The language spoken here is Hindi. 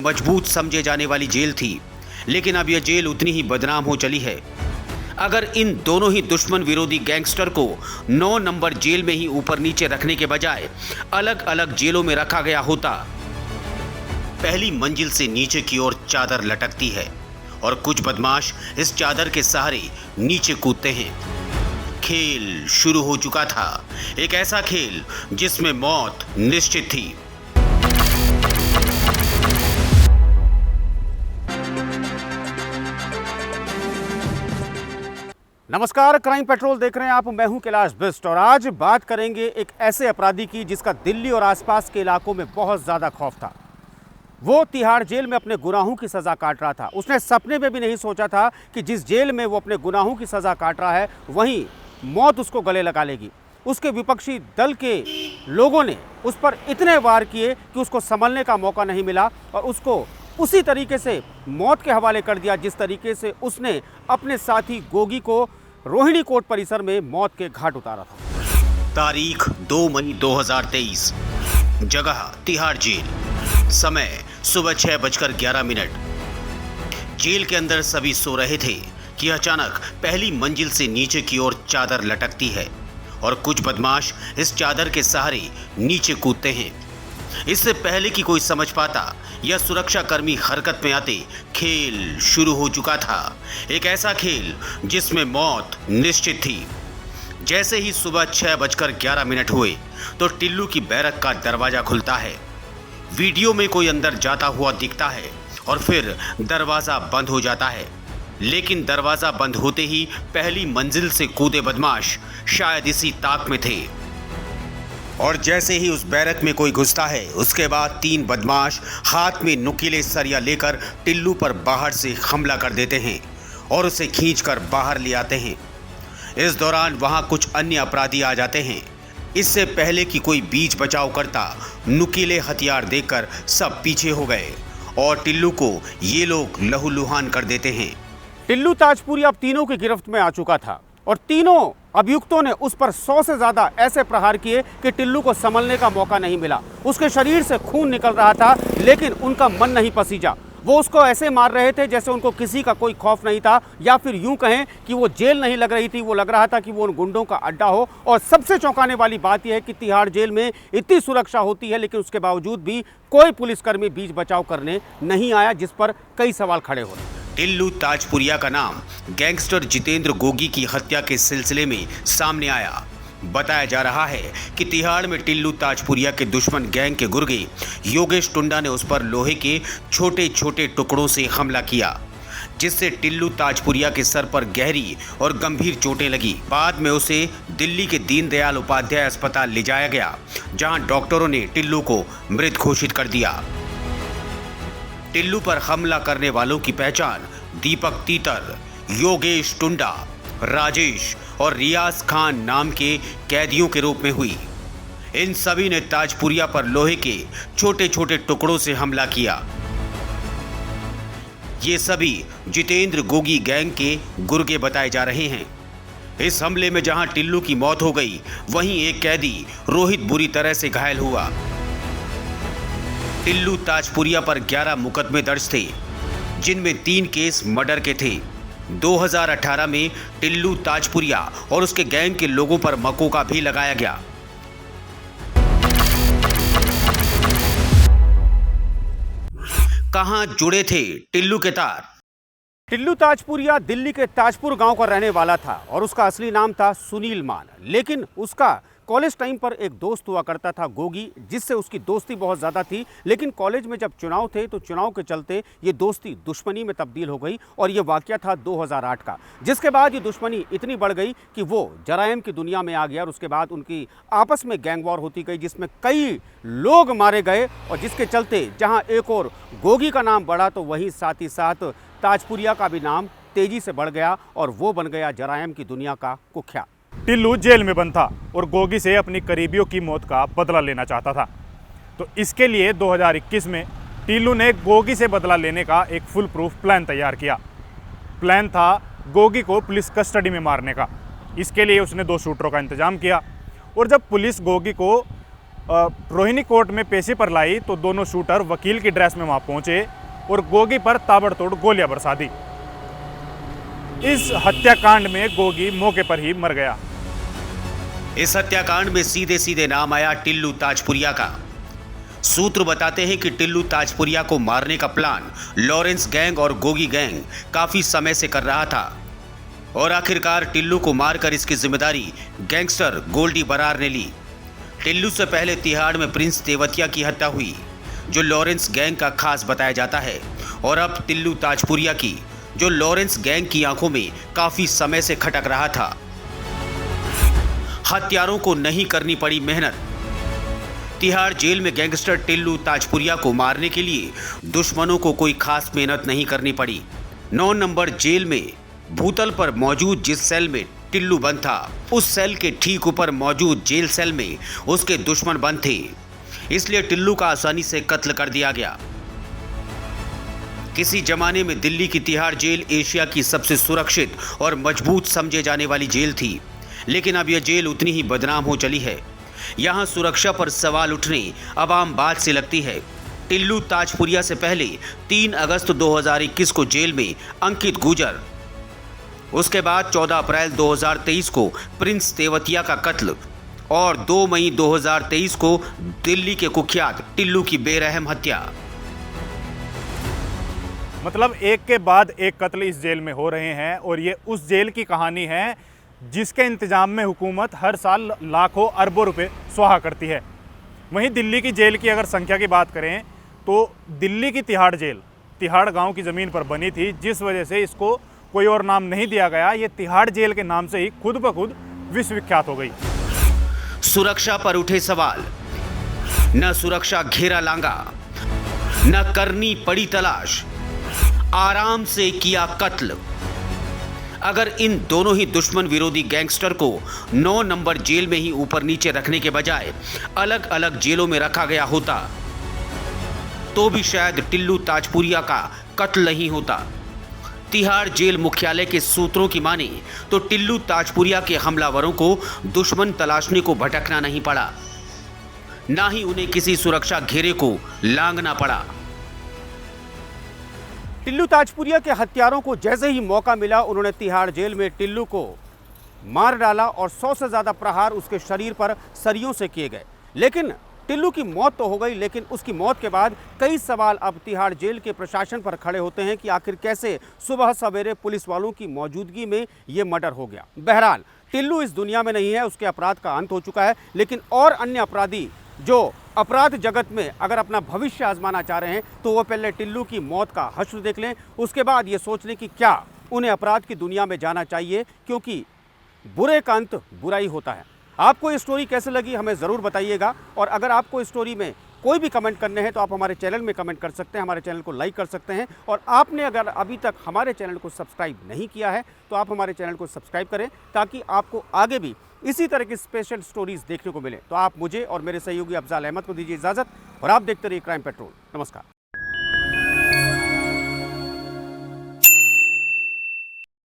मजबूत समझे जाने वाली जेल थी, लेकिन अब यह जेल उतनी ही बदनाम हो चली है। अगर इन दोनों ही दुश्मन विरोधी गैंगस्टर को 9 नंबर जेल में ही ऊपर नीचे रखने के बजाय अलग अलग जेलों में रखा गया होता। पहली मंजिल से नीचे की ओर चादर लटकती है और कुछ बदमाश इस चादर के सहारे नीचे कूदते हैं। खेल शुरू हो चुका था, एक ऐसा खेल जिसमें मौत निश्चित थी। नमस्कार, क्राइम पेट्रोल देख रहे हैं आप। मैं हूं कैलाश बिस्ट और आज बात करेंगे एक ऐसे अपराधी की जिसका दिल्ली और आसपास के इलाकों में बहुत ज़्यादा खौफ था। वो तिहाड़ जेल में अपने गुनाहों की सज़ा काट रहा था। उसने सपने में भी नहीं सोचा था कि जिस जेल में वो अपने गुनाहों की सज़ा काट रहा है वहीं मौत उसको गले लगा लेगी। उसके विपक्षी दल के लोगों ने उस पर इतने वार किए कि उसको संभलने का मौका नहीं मिला और उसको उसी तरीके से मौत के हवाले कर दिया जिस तरीके से उसने अपने साथी गोगी को रोहिणी कोर्ट परिसर में मौत के घाट उतारा था। तारीख 2 मई 2023, जगह तिहाड़ जेल, समय सुबह 6:11। जेल के अंदर सभी सो रहे थे कि अचानक पहली मंजिल से नीचे की ओर चादर लटकती है और कुछ बदमाश इस चादर के सहारे नीचे कूदते हैं। इससे पहले कि कोई समझ पाता या सुरक्षा कर्मी हरकत में आते, खेल शुरू हो चुका था। एक ऐसा खेल जिसमें मौत निश्चित थी। जैसे ही सुबह 6:11 हुए तो टिल्लू की बैरक का दरवाजा खुलता है। वीडियो में कोई अंदर जाता हुआ दिखता है और फिर दरवाजा बंद हो जाता है। लेकिन दरवाजा बंद होते ही पहली मंजिल से कूदे बदमाश शायद इसी ताक में थे और जैसे ही उस बैरक में कोई घुसता है उसके बाद 3 बदमाश हाथ में नुकीले सरिया लेकर टिल्लू पर बाहर से हमला कर देते हैं और उसे खींचकर बाहर ले आते हैं। इस दौरान वहां कुछ अन्य अपराधी आ जाते हैं। इससे पहले कि कोई बीच बचाव करता, नुकीले हथियार देखकर सब पीछे हो गए और टिल्लू को ये लोग लहूलुहान कर देते हैं। टिल्लू ताजपुरी अब तीनों की गिरफ्त में आ चुका था और तीनों अभियुक्तों ने उस पर 100 से ज़्यादा ऐसे प्रहार किए कि टिल्लू को संभलने का मौका नहीं मिला। उसके शरीर से खून निकल रहा था लेकिन उनका मन नहीं पसीजा। वो उसको ऐसे मार रहे थे जैसे उनको किसी का कोई खौफ नहीं था, या फिर यूं कहें कि वो जेल नहीं लग रही थी, वो लग रहा था कि वो उन गुंडों का अड्डा हो। और सबसे चौंकाने वाली बात यह है कि तिहाड़ जेल में इतनी सुरक्षा होती है लेकिन उसके बावजूद भी कोई पुलिसकर्मी बीच बचाव करने नहीं आया, जिस पर कई सवाल खड़े हो रहे हैं। टिल्लू ताजपुरिया का नाम गैंगस्टर जितेंद्र गोगी की हत्या के सिलसिले में सामने आया। बताया जा रहा है कि तिहाड़ में टिल्लू ताजपुरिया के दुश्मन गैंग के गुर्गे योगेश टुंडा ने उस पर लोहे के छोटे छोटे टुकड़ों से हमला किया, जिससे टिल्लू ताजपुरिया के सर पर गहरी और गंभीर चोटें लगी। बाद में उसे दिल्ली के दीनदयाल उपाध्याय अस्पताल ले जाया गया, जहां डॉक्टरों ने टिल्लू को मृत घोषित कर दिया। टिल्लू पर हमला करने वालों की पहचान दीपक तीतर, योगेश टुंडा, राजेश और रियाज खान नाम के कैदियों के रूप में हुई। इन सभी ने ताजपुरिया पर लोहे के छोटे छोटे टुकड़ों से हमला किया। ये सभी जितेंद्र गोगी गैंग के गुर्गे बताए जा रहे हैं। इस हमले में जहां टिल्लू की मौत हो गई, वहीं एक कैदी रोहित बुरी तरह से घायल हुआ। टिल्लू ताजपुरिया पर 11 मुकदमे दर्ज थे, जिनमें 3 केस मर्डर के थे। 2018 में टिल्लू ताजपुरिया और उसके गैंग के लोगों पर मकोका भी लगाया गया। कहां जुड़े थे टिल्लू के तार? टिल्लू ताजपुरिया दिल्ली के ताजपुर गांव का रहने वाला था और उसका असली नाम था सुनील मान। लेकिन उसका कॉलेज टाइम पर एक दोस्त हुआ करता था गोगी, जिससे उसकी दोस्ती बहुत ज़्यादा थी। लेकिन कॉलेज में जब चुनाव थे तो चुनाव के चलते ये दोस्ती दुश्मनी में तब्दील हो गई और ये वाकया था 2008 का, जिसके बाद ये दुश्मनी इतनी बढ़ गई कि वो जराइम की दुनिया में आ गया और उसके बाद उनकी आपस में गैंग वॉर होती गई, जिसमें कई लोग मारे गए और जिसके चलते जहाँ एक और गोगी का नाम बढ़ा तो वहीं साथ ही साथ ताजपुरिया का भी नाम तेजी से बढ़ गया और वो बन गया जराइम की दुनिया का कुख्यात। टिल्लू जेल में बंद था और गोगी से अपनी करीबियों की मौत का बदला लेना चाहता था। तो इसके लिए 2021 में टिल्लू ने गोगी से बदला लेने का एक फुल प्रूफ प्लान तैयार किया। प्लान था गोगी को पुलिस कस्टडी में मारने का। इसके लिए उसने 2 शूटरों का इंतजाम किया और जब पुलिस गोगी को रोहिणी कोर्ट में पेशी पर लाई तो दोनों शूटर वकील की ड्रेस में वहां पहुंचे और गोगी पर ताबड़तोड़ गोलियां बरसा दी। इस हत्याकांड में गोगी मौके पर ही मर गया। इस हत्याकांड में सीधे सीधे नाम आया टिल्लू ताजपुरिया का। सूत्र बताते हैं कि टिल्लू ताजपुरिया को मारने का प्लान लॉरेंस गैंग और गोगी गैंग काफी समय से कर रहा था और आखिरकार टिल्लू को मारकर इसकी जिम्मेदारी गैंगस्टर गोल्डी बरार ने ली। टिल्लू से पहले तिहाड़ में प्रिंस तेवतिया की हत्या हुई, जो लॉरेंस गैंग का खास बताया जाता है, और अब टिल्लू ताजपुरिया की, जो लॉरेंस गैंग की आंखों में काफी समय से खटक रहा था। हत्यारों को नहीं करनी पड़ी मेहनत। तिहाड़ जेल में गैंगस्टर टिल्लू ताजपुरिया को मारने के लिए दुश्मनों को कोई खास मेहनत नहीं करनी पड़ी। 9 नंबर जेल में भूतल पर मौजूद जिस सेल में टिल्लू बंद था, उस सेल के ठीक ऊपर मौजूद जेल सेल में उसके दुश्मन बंद थे, इसलिए टिल्लू का आसानी से कत्ल कर दिया गया। किसी जमाने में दिल्ली की तिहाड़ जेल एशिया की सबसे सुरक्षित और मजबूत समझे जाने वाली जेल थी, लेकिन अब यह जेल उतनी ही बदनाम हो चली है। यहाँ सुरक्षा पर सवाल उठने अब आम बात से लगती है। टिल्लू ताजपुरिया से पहले 3 अगस्त 2021 को जेल में अंकित गुर्जर, उसके बाद 14 अप्रैल 2023 को प्रिंस तेवतिया का कत्ल और 2 मई 2023 को दिल्ली के कुख्यात टिल्लू की बेरहम हत्या। मतलब एक के बाद एक कत्ल इस जेल में हो रहे हैं और ये उस जेल की कहानी है जिसके इंतजाम में हुकूमत हर साल लाखों अरबों रुपए स्वाहा करती है। वहीं दिल्ली की जेल की अगर संख्या की बात करें तो दिल्ली की तिहाड़ जेल तिहाड़ गांव की ज़मीन पर बनी थी, जिस वजह से इसको कोई और नाम नहीं दिया गया। ये तिहाड़ जेल के नाम से ही खुद ब खुद विश्वविख्यात हो गई। सुरक्षा पर उठे सवाल, न सुरक्षा घेरा लांगा, न करनी पड़ी तलाश, आराम से किया कत्ल। अगर इन दोनों ही दुश्मन विरोधी गैंगस्टर को 9 नंबर जेल में ही ऊपर नीचे रखने के बजाय अलग अलग जेलों में रखा गया होता तो भी शायद टिल्लू ताजपुरिया का कत्ल नहीं होता। तिहाड़ जेल मुख्यालय के सूत्रों की माने तो टिल्लू ताजपुरिया के हमलावरों को दुश्मन तलाशने को भटकना नहीं पड़ा, ना ही उन्हें किसी सुरक्षा घेरे को लांघना पड़ा। टिल्लू ताजपुरिया के हत्यारों को जैसे ही मौका मिला, उन्होंने तिहाड़ जेल में टिल्लू को मार डाला और 100 से ज़्यादा प्रहार उसके शरीर पर सरियों से किए गए। लेकिन टिल्लू की मौत तो हो गई, लेकिन उसकी मौत के बाद कई सवाल अब तिहाड़ जेल के प्रशासन पर खड़े होते हैं कि आखिर कैसे सुबह सवेरे पुलिस वालों की मौजूदगी में ये मर्डर हो गया। बहरहाल टिल्लू इस दुनिया में नहीं है, उसके अपराध का अंत हो चुका है, लेकिन और अन्य अपराधी जो अपराध जगत में अगर अपना भविष्य आजमाना चाह रहे हैं तो वो पहले टिल्लू की मौत का हश्र देख लें, उसके बाद ये सोच लें कि क्या उन्हें अपराध की दुनिया में जाना चाहिए, क्योंकि बुरे का अंत बुरा ही होता है। आपको ये स्टोरी कैसे लगी हमें ज़रूर बताइएगा, और अगर आपको इस स्टोरी में कोई भी कमेंट करने हैं तो आप हमारे चैनल में कमेंट कर सकते हैं, हमारे चैनल को लाइक कर सकते हैं, और आपने अगर अभी तक हमारे चैनल को सब्सक्राइब नहीं किया है तो आप हमारे चैनल को सब्सक्राइब करें, ताकि आपको आगे भी इसी तरह की स्पेशल स्टोरीज देखने को मिले। तो आप मुझे और मेरे सहयोगी अफजाल अहमद को दीजिए इजाज़त, और आप देखते रहिए क्राइम पेट्रोल। नमस्कार।